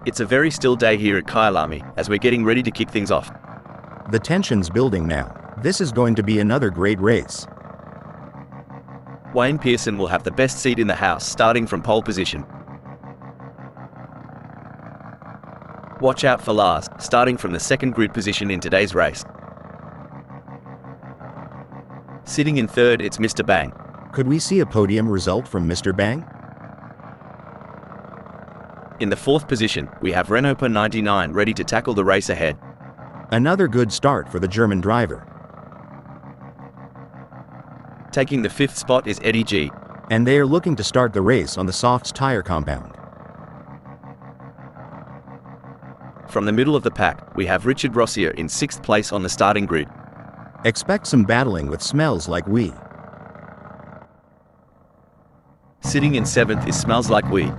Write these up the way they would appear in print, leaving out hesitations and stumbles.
It's a very still day here at Kyalami, as we're getting ready to kick things off. The tension's building now. This is going to be another great race. Wayne Pearson will have the best seat in the house starting from pole position. Watch out for Lars, starting from the second grid position in today's race. Sitting in third, it's Mr. Bang. Could we see a podium result from Mr. Bang? In the fourth position, we have Renault 99 ready to tackle the race ahead. Another good start for the German driver. Taking the fifth spot is Eddie G. And they are looking to start the race on the Softs tire compound. From the middle of the pack, we have Richard Rossier in sixth place on the starting grid. Expect some battling with Smells Like We. Sitting in seventh is Smells Like We.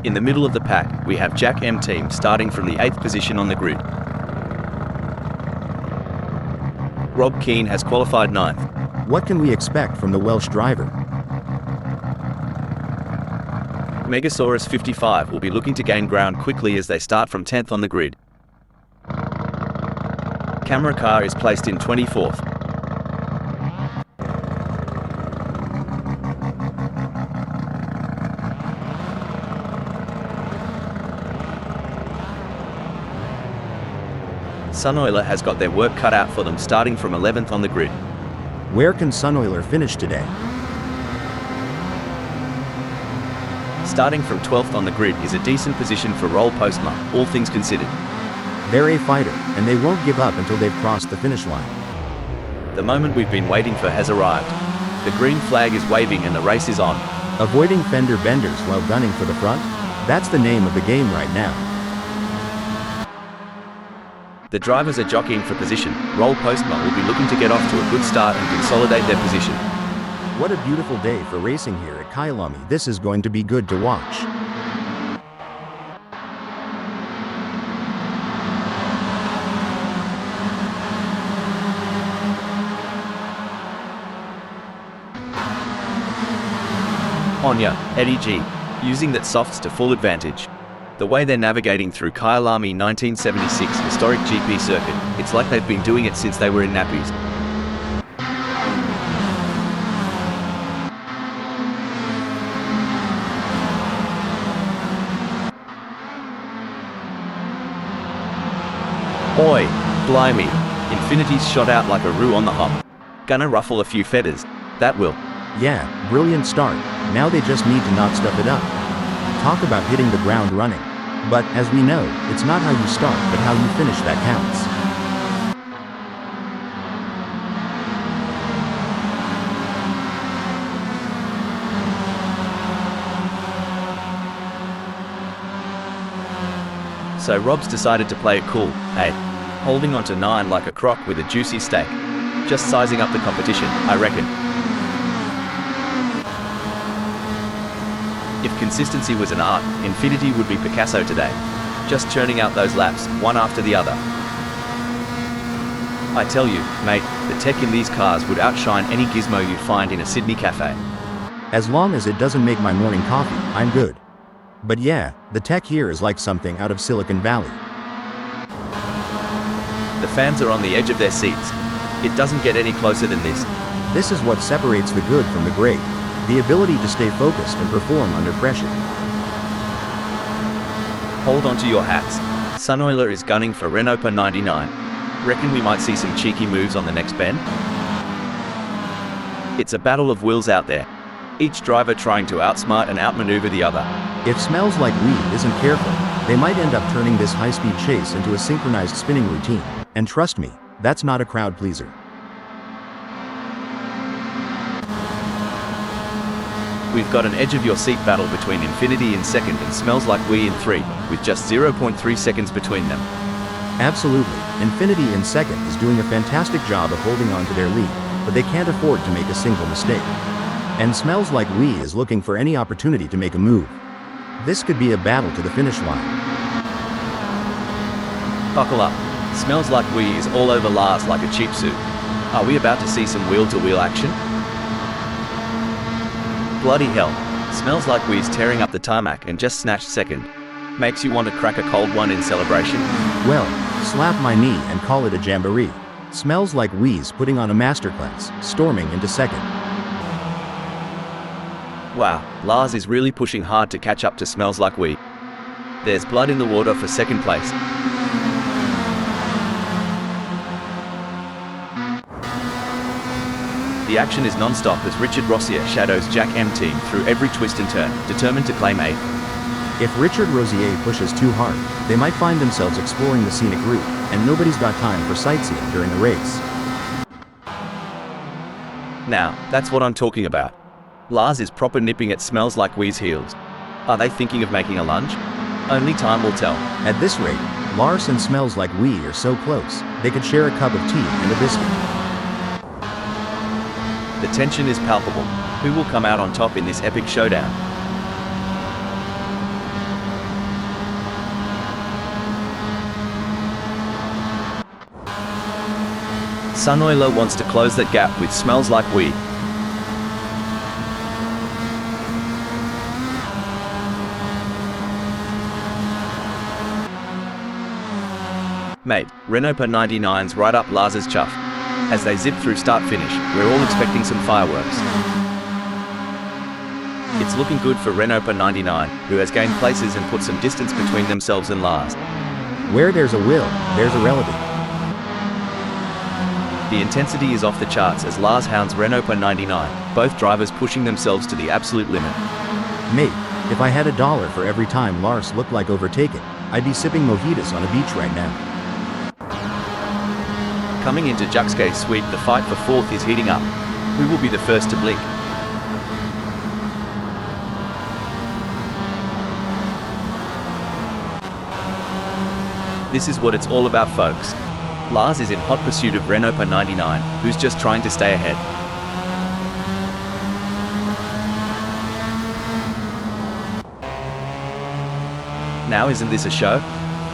In the middle of the pack, we have Jack M Team starting from the eighth position on the grid. Rob Keane has qualified ninth. What can we expect from the Welsh driver? Megasaurus 55 will be looking to gain ground quickly as they start from 10th on the grid. Camera car is placed in 24th. Sunoiler has got their work cut out for them starting from 11th on the grid. Where can Sunoiler finish today? Starting from 12th on the grid is a decent position for Roll Postma, all things considered. They're a fighter, and they won't give up until they've crossed the finish line. The moment we've been waiting for has arrived. The green flag is waving and the race is on. Avoiding fender benders while gunning for the front? That's the name of the game right now. The drivers are jockeying for position. Roll Postma will be looking to get off to a good start and consolidate their position. What a beautiful day for racing here at Kyalami. This is going to be good to watch. Onya, Eddie G, using that softs to full advantage. The way they're navigating through Kyalami 1976 historic GP circuit, it's like they've been doing it since they were in nappies. Oi, blimey, Infinity's shot out like a roux on the hop. Gonna ruffle a few feathers, that will. Yeah, brilliant start. Now they just need to not stuff it up. Talk about hitting the ground running. But, as we know, it's not how you start but how you finish that counts. So Rob's decided to play it cool, eh? Holding onto 9 like a croc with a juicy steak. Just sizing up the competition, I reckon. If consistency was an art, Infinity would be Picasso today. Just churning out those laps, one after the other. I tell you, mate, the tech in these cars would outshine any gizmo you'd find in a Sydney cafe. As long as it doesn't make my morning coffee, I'm good. But yeah, the tech here is like something out of Silicon Valley. The fans are on the edge of their seats. It doesn't get any closer than this. This is what separates the good from the great. The ability to stay focused and perform under pressure. Hold on to your hats. Sunoiler is gunning for Renault 99. Reckon we might see some cheeky moves on the next bend? It's a battle of wills out there. Each driver trying to outsmart and outmaneuver the other. If Smells Like Weed isn't careful, they might end up turning this high-speed chase into a synchronized spinning routine. And trust me, that's not a crowd pleaser. We've got an edge-of-your-seat battle between Infinity in second and Smells Like We in 3, with just 0.3 seconds between them. Absolutely, Infinity in second is doing a fantastic job of holding on to their lead, but they can't afford to make a single mistake. And Smells Like We is looking for any opportunity to make a move. This could be a battle to the finish line. Buckle up. Smells Like We is all over Lars like a cheap suit. Are we about to see some wheel-to-wheel action? Bloody hell. Smells like we's tearing up the tarmac and just snatched second. Makes you want to crack a cold one in celebration? Well, slap my knee and call it a jamboree. Smells like Wee's putting on a masterclass, storming into second. Wow, Lars is really pushing hard to catch up to Smells Like We. There's blood in the water for second place. The action is non-stop as Richard Rossier shadows Jack M Team through every twist and turn, determined to claim 8th. If Richard Rosier pushes too hard, they might find themselves exploring the scenic route, and nobody's got time for sightseeing during the race. Now, that's what I'm talking about. Lars is proper nipping at Smells Like We's heels. Are they thinking of making a lunge? Only time will tell. At this rate, Lars and Smells Like We are so close, they could share a cup of tea and a biscuit. The tension is palpable. Who will come out on top in this epic showdown? Sunoiler wants to close that gap with Smells Like We. Mate, Renault 99's right up Lars's chuff. As they zip through start-finish, we're all expecting some fireworks. It's looking good for Renault 99, who has gained places and put some distance between themselves and Lars. Where there's a will, there's a relative. The intensity is off the charts as Lars hounds Renault 99, both drivers pushing themselves to the absolute limit. Mate, if I had $1 for every time Lars looked like overtaken, I'd be sipping mojitos on a beach right now. Coming into Juxkay sweep, the fight for 4th is heating up. Who will be the first to blink? This is what it's all about, folks. Lars is in hot pursuit of Renault 99, who's just trying to stay ahead. Now isn't this a show?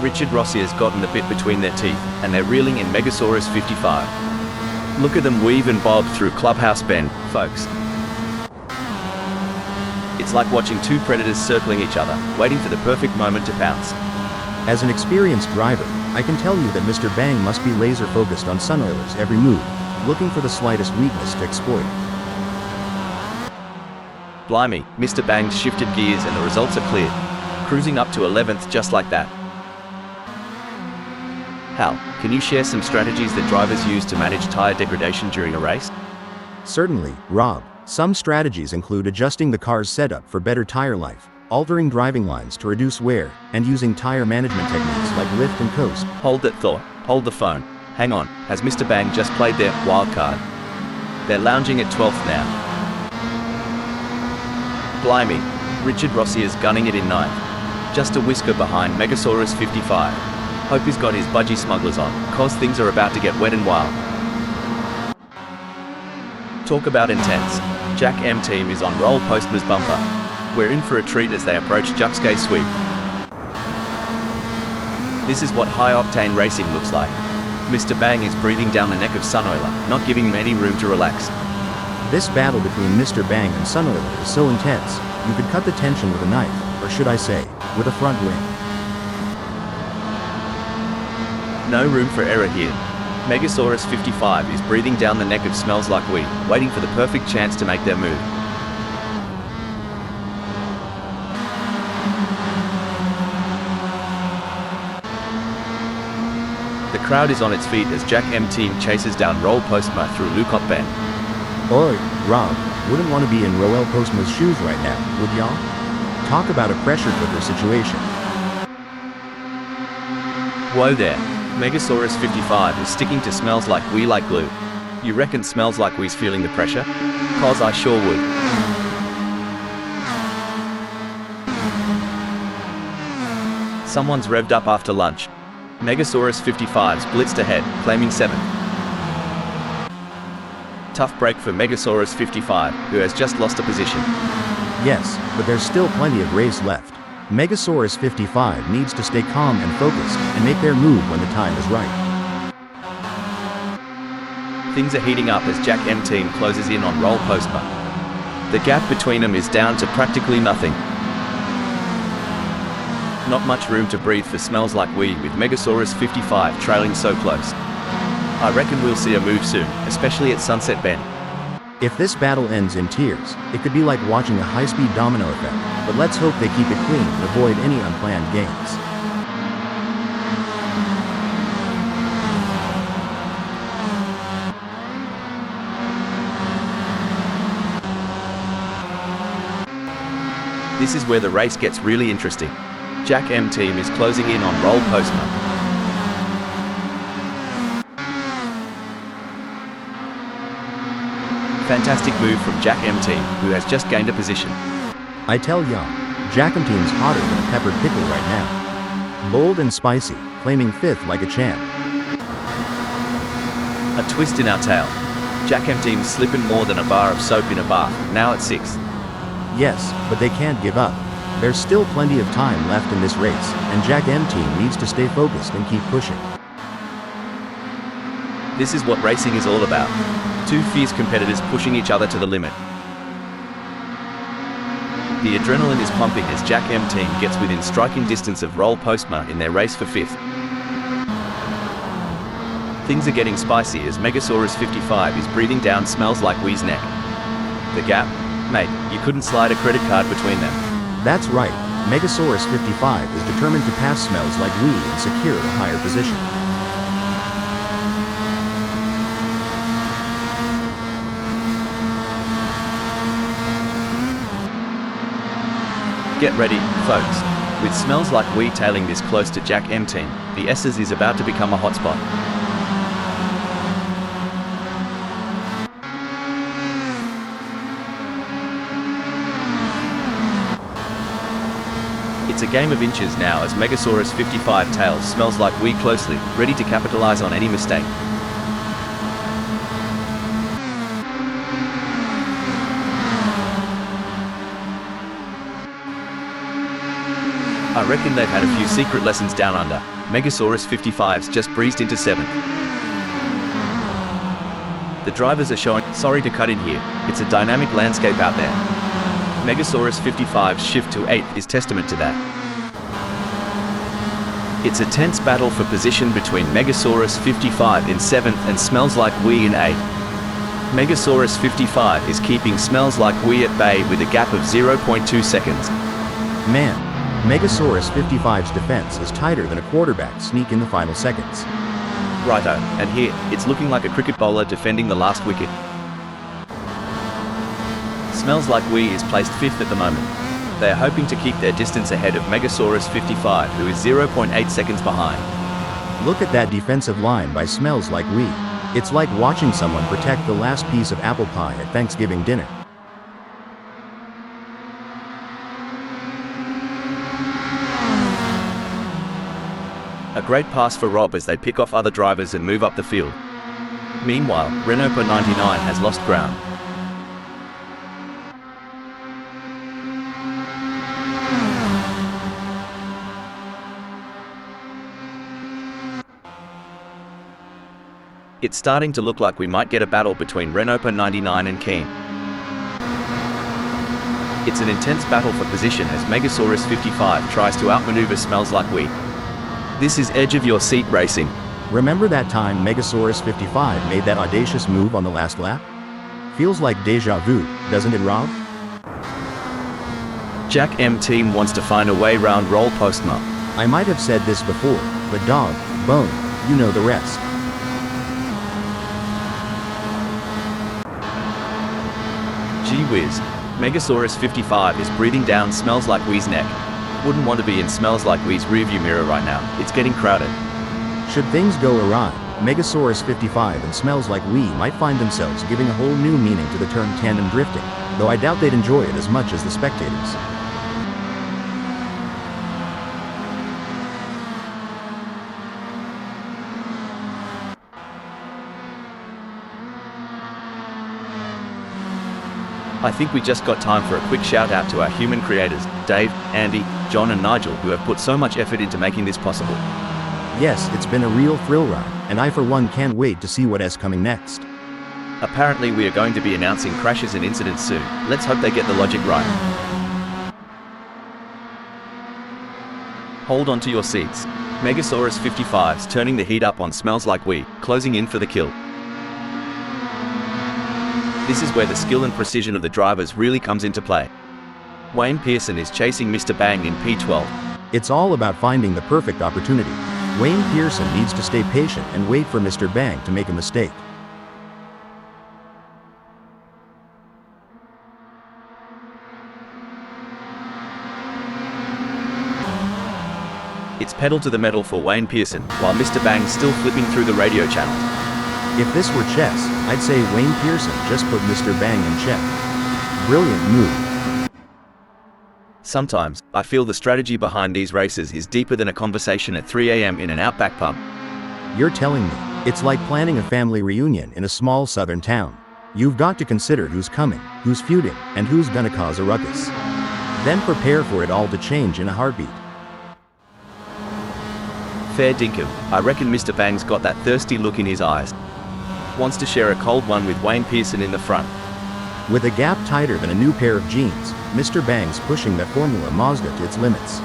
Richard Rossier's gotten the bit between their teeth, and they're reeling in Megasaurus 55. Look at them weave and bob through Clubhouse Bend, folks. It's like watching two predators circling each other, waiting for the perfect moment to pounce. As an experienced driver, I can tell you that Mr. Bang must be laser focused on Sunoiler's every move, looking for the slightest weakness to exploit. Blimey, Mr. Bang's shifted gears and the results are clear. Cruising up to 11th just like that. Hal, can you share some strategies that drivers use to manage tire degradation during a race? Certainly, Rob. Some strategies include adjusting the car's setup for better tire life, altering driving lines to reduce wear, and using tire management techniques like lift and coast. Hold that thought. Hold the phone. Hang on, has Mr. Bang just played their wild card? They're lounging at 12th now. Blimey, Richard Rossier's gunning it in 9th. Just a whisker behind Megasaurus 55. Hope he's got his budgie smugglers on, cause things are about to get wet and wild. Talk about intense. Jack M Team is on roll Postma's bumper. We're in for a treat as they approach Juxkay sweep. This is what high-octane racing looks like. Mr. Bang is breathing down the neck of Sunoiler, not giving him any room to relax. This battle between Mr. Bang and Sunoiler is so intense, you could cut the tension with a knife, or should I say, with a front wing. No room for error here. Megasaurus 55 is breathing down the neck of Smells Like We, waiting for the perfect chance to make their move. The crowd is on its feet as Jack M Team chases down Roel Postma through Lukot Bend. Oi, Rob, wouldn't want to be in Roel Postma's shoes right now, would y'all? Talk about a pressure cooker situation. Whoa there. Megasaurus 55 is sticking to Smells Like We like glue. You reckon Smells Like We's feeling the pressure? Cause I sure would. Someone's revved up after lunch. Megasaurus 55's blitzed ahead, claiming 7th. Tough break for Megasaurus 55, who has just lost a position. Yes, but there's still plenty of race left. Megasaurus 55 needs to stay calm and focused, and make their move when the time is right. Things are heating up as Jack M Team closes in on Roel Postma. The gap between them is down to practically nothing. Not much room to breathe for Smells Like We, with Megasaurus 55 trailing so close. I reckon we'll see a move soon, especially at Sunset Bend. If this battle ends in tears, it could be like watching a high-speed domino effect, but let's hope they keep it clean and avoid any unplanned games. This is where the race gets really interesting. Jack M team is closing in on Roll Postma. Fantastic move from Jack M team, who has just gained a position. I tell ya, Jackem team's hotter than a peppered pickle right now. Bold and spicy, claiming 5th like a champ. A twist in our tail. Jack M team slipping more than a bar of soap in a bath, now at 6th. Yes, but they can't give up. There's still plenty of time left in this race, and Jack M team needs to stay focused and keep pushing. This is what racing is all about. Two fierce competitors pushing each other to the limit. The adrenaline is pumping as Jack M team gets within striking distance of Roll Postma in their race for 5th. Things are getting spicy as Megasaurus 55 is breathing down Smells Like We's neck. The gap? Mate, you couldn't slide a credit card between them. That's right, Megasaurus 55 is determined to pass Smells Like We and secure a higher position. Get ready, folks. With Smells Like We tailing this close to Jack M team, the S's is about to become a hotspot. It's a game of inches now as Megasaurus 55 tails Smells Like We closely, ready to capitalize on any mistake. I reckon they've had a few secret lessons down under. Megasaurus 55's just breezed into 7th. The drivers are showing, sorry to cut in here, it's a dynamic landscape out there. Megasaurus 55's shift to 8th is testament to that. It's a tense battle for position between Megasaurus 55 in 7th and Smells Like We in 8th. Megasaurus 55 is keeping Smells Like We at bay with a gap of 0.2 seconds. Man, Megasaurus 55's defense is tighter than a quarterback sneak in the final seconds. Righto, and here, it's looking like a cricket bowler defending the last wicket. Smells Like We is placed 5th at the moment. They are hoping to keep their distance ahead of Megasaurus 55, who is 0.8 seconds behind. Look at that defensive line by Smells Like We. It's like watching someone protect the last piece of apple pie at Thanksgiving dinner. A great pass for Rob as they pick off other drivers and move up the field. Meanwhile, Renault 99 has lost ground. It's starting to look like we might get a battle between Renault 99 and Keen. It's an intense battle for position as Megasaurus 55 tries to outmaneuver Smells Like We. This is edge of your seat racing. Remember that time Megasaurus 55 made that audacious move on the last lap? Feels like deja vu, doesn't it, Rob? Jack M team wants to find a way round Roll Postma. I might have said this before, but dog, bone, you know the rest. Gee whiz, Megasaurus 55 is breathing down Smells Like We's neck. Wouldn't want to be in Smells Like We's rearview mirror right now, it's getting crowded. Should things go awry, Megasaurus 55 and Smells Like We might find themselves giving a whole new meaning to the term tandem drifting, though I doubt they'd enjoy it as much as the spectators. I think we just got time for a quick shout out to our human creators, Dave, Andy, John and Nigel, who have put so much effort into making this possible. Yes, it's been a real thrill ride, and I for one can't wait to see what is coming next. Apparently we are going to be announcing crashes and incidents soon. Let's hope they get the logic right. Hold on to your seats. Megasaurus 55's turning the heat up on Smells Like We, closing in for the kill. This is where the skill and precision of the drivers really comes into play. Wayne Pearson is chasing Mr. Bang in P12. It's all about finding the perfect opportunity. Wayne Pearson needs to stay patient and wait for Mr. Bang to make a mistake. It's pedal to the metal for Wayne Pearson, while Mr. Bang's still flipping through the radio channels. If this were chess, I'd say Wayne Pearson just put Mr. Bang in check. Brilliant move. Sometimes, I feel the strategy behind these races is deeper than a conversation at 3 a.m. in an outback pub. You're telling me, it's like planning a family reunion in a small southern town. You've got to consider who's coming, who's feuding, and who's gonna cause a ruckus. Then prepare for it all to change in a heartbeat. Fair dinkum, I reckon Mr. Bang's got that thirsty look in his eyes. Wants to share a cold one with Wayne Pearson in the front. With a gap tighter than a new pair of jeans, Mr. Bang's pushing that Formula Mazda to its limits.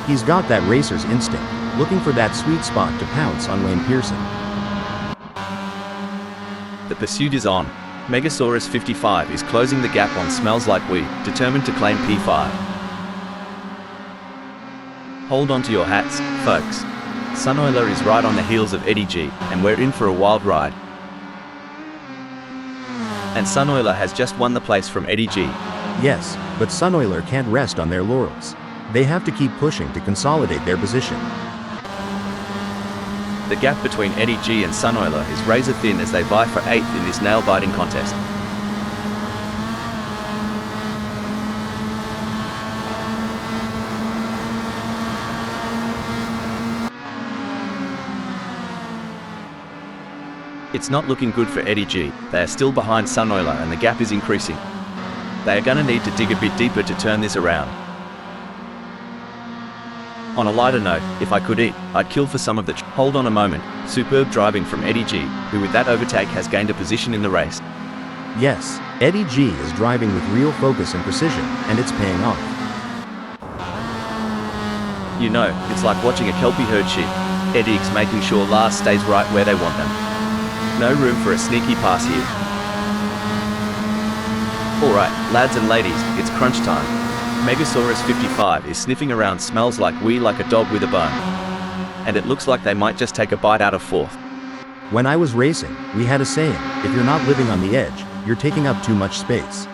He's got that racer's instinct, looking for that sweet spot to pounce on Wayne Pearson. The pursuit is on. Megasaurus 55 is closing the gap on Smells Like We, determined to claim P5. Hold on to your hats, folks. Sunoiler is right on the heels of Eddie G, and we're in for a wild ride. And Sunoiler has just won the place from Eddie G. Yes, but Sunoiler can't rest on their laurels. They have to keep pushing to consolidate their position. The gap between Eddie G and Sunoiler is razor thin as they vie for 8th in this nail-biting contest. It's not looking good for Eddie G. They are still behind Sunoiler and the gap is increasing. They are going to need to dig a bit deeper to turn this around. On a lighter note, if I could eat, I'd kill for some of the hold on a moment. Superb driving from Eddie G, who with that overtake has gained a position in the race. Yes, Eddie G is driving with real focus and precision, and it's paying off. You know, it's like watching a Kelpie herd sheep. Eddie's making sure Lars stays right where they want them. No room for a sneaky pass here. Alright, lads and ladies, it's crunch time. Megasaurus 55 is sniffing around Smells Like We like a dog with a bone. And it looks like they might just take a bite out of 4th. When I was racing, we had a saying, if you're not living on the edge, you're taking up too much space.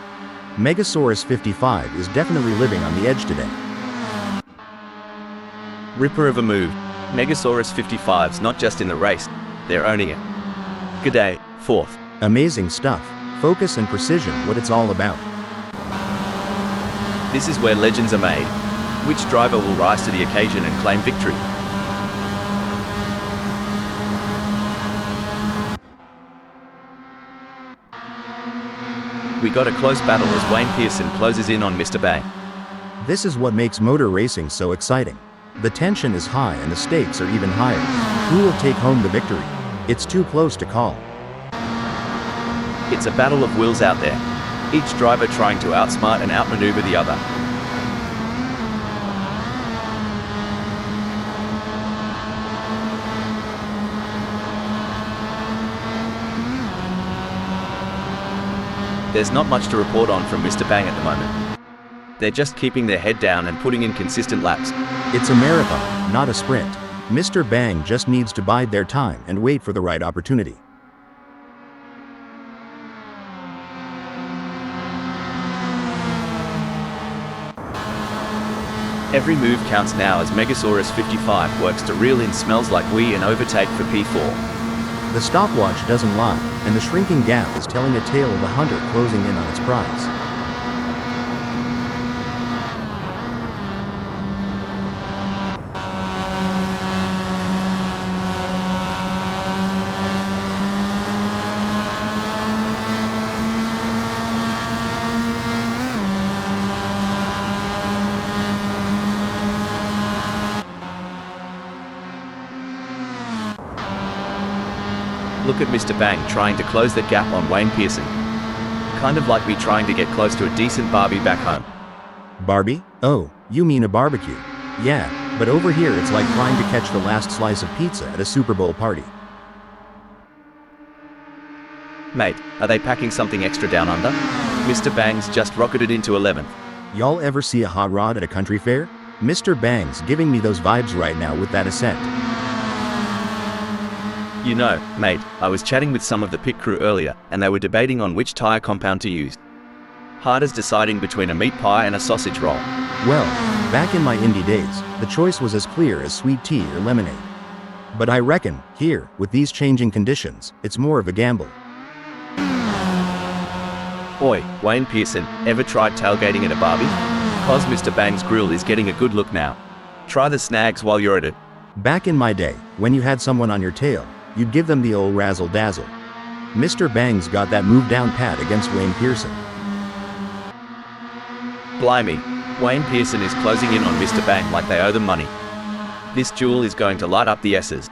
Megasaurus 55 is definitely living on the edge today. Ripper of a move. Megasaurus 55's not just in the race, they're owning it. G'day, 4th. Amazing stuff. Focus and precision, what it's all about. This is where legends are made. Which driver will rise to the occasion and claim victory? We got a close battle as Wayne Pearson closes in on Mr. Bang. This is what makes motor racing so exciting. The tension is high and the stakes are even higher. Who will take home the victory? It's too close to call. It's a battle of wills out there. Each driver trying to outsmart and outmaneuver the other. There's not much to report on from Mr. Bang at the moment. They're just keeping their head down and putting in consistent laps. It's a marathon, not a sprint. Mr. Bang just needs to bide their time and wait for the right opportunity. Every move counts now as Megasaurus 55 works to reel in Smells Like We and overtake for P4. The stopwatch doesn't lie, and the shrinking gap is telling a tale of a hunter closing in on its prize. Look at Mr. Bang trying to close that gap on Wayne Pearson. Kind of like me trying to get close to a decent Barbie back home. Barbie? Oh, you mean a barbecue. Yeah, but over here it's like trying to catch the last slice of pizza at a Super Bowl party. Mate, are they packing something extra down under? Mr. Bang's just rocketed into 11th. Y'all ever see a hot rod at a country fair? Mr. Bang's giving me those vibes right now with that ascent. You know, mate, I was chatting with some of the pit crew earlier, and they were debating on which tire compound to use. Hard as deciding between a meat pie and a sausage roll. Well, back in my indie days, the choice was as clear as sweet tea or lemonade. But I reckon, here, with these changing conditions, it's more of a gamble. Oi, Wayne Pearson, ever tried tailgating at a Barbie? Cause Mr. Bang's grill is getting a good look now. Try the snags while you're at it. Back in my day, when you had someone on your tail, you'd give them the old razzle-dazzle. Mr. Bang's got that move down pat against Wayne Pearson. Blimey, Wayne Pearson is closing in on Mr. Bang like they owe them money. This duel is going to light up the S's.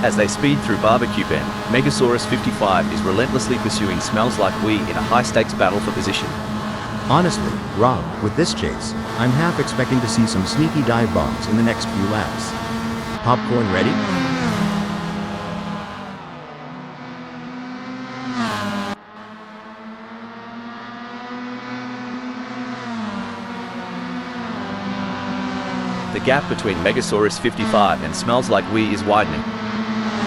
As they speed through Barbecue Bend, Megasaurus 55 is relentlessly pursuing Smells Like We in a high-stakes battle for position. Honestly, Rob, with this chase, I'm half expecting to see some sneaky dive bombs in the next few laps. Popcorn ready? The gap between Megasaurus 55 and Smells Like We is widening.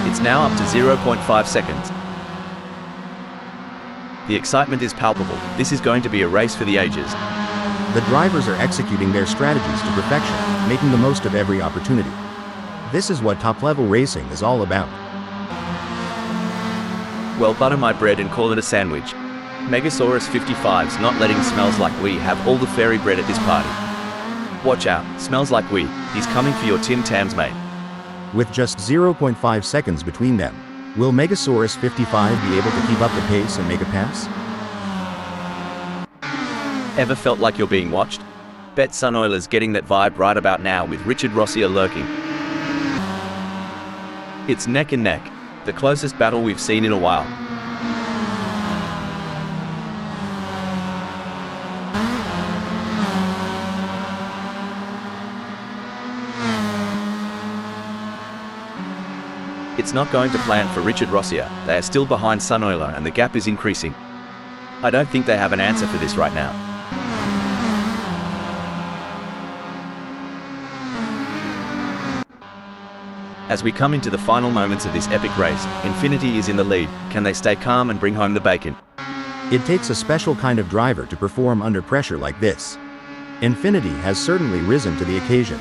It's now up to 0.5 seconds. The excitement is palpable. This is going to be a race for the ages. The drivers are executing their strategies to perfection, making the most of every opportunity. This is what top-level racing is all about. Well, butter my bread and call it a sandwich. Megasaurus 55's not letting Smells Like We have all the fairy bread at this party. Watch out, Smells Like We, he's coming for your Tim Tams, mate. With just 0.5 seconds between them, will Megasaurus 55 be able to keep up the pace and make a pass? Ever felt like you're being watched? Bet Sunoiler's getting that vibe right about now with Richard Rossier lurking. It's neck and neck, the closest battle we've seen in a while. It's not going to plan for Richard Rossier. They are still behind Sunoiler and the gap is increasing. I don't think they have an answer for this right now. As we come into the final moments of this epic race, Infinity is in the lead. Can they stay calm and bring home the bacon? It takes a special kind of driver to perform under pressure like this. Infinity has certainly risen to the occasion.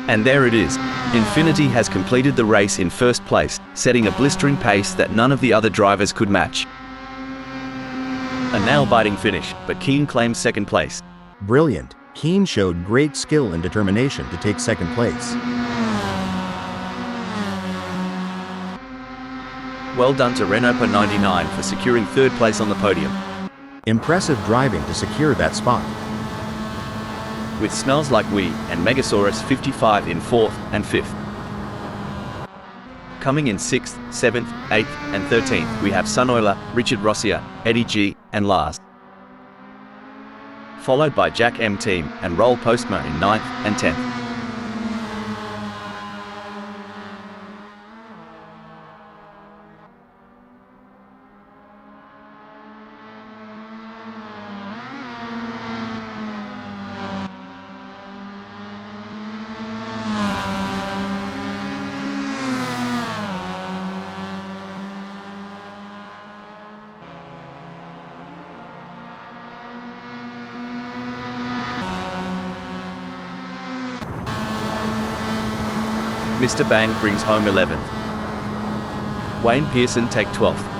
And there it is. Infinity has completed the race in first place, setting a blistering pace that none of the other drivers could match. A nail-biting finish, but Keen claims second place. Brilliant. Keen showed great skill and determination to take second place. Well done to Renault 99 for securing third place on the podium. Impressive driving to secure that spot. With Smells Like We and Megasaurus 55 in 4th and 5th. Coming in 6th, 7th, 8th and 13th we have Sunoiler, Richard Rossier, Eddie G and Lars. Followed by Jack M Team and Roll Postma in 9th and 10th. Mr. Bang brings home 11th. Wayne Pearson take 12th.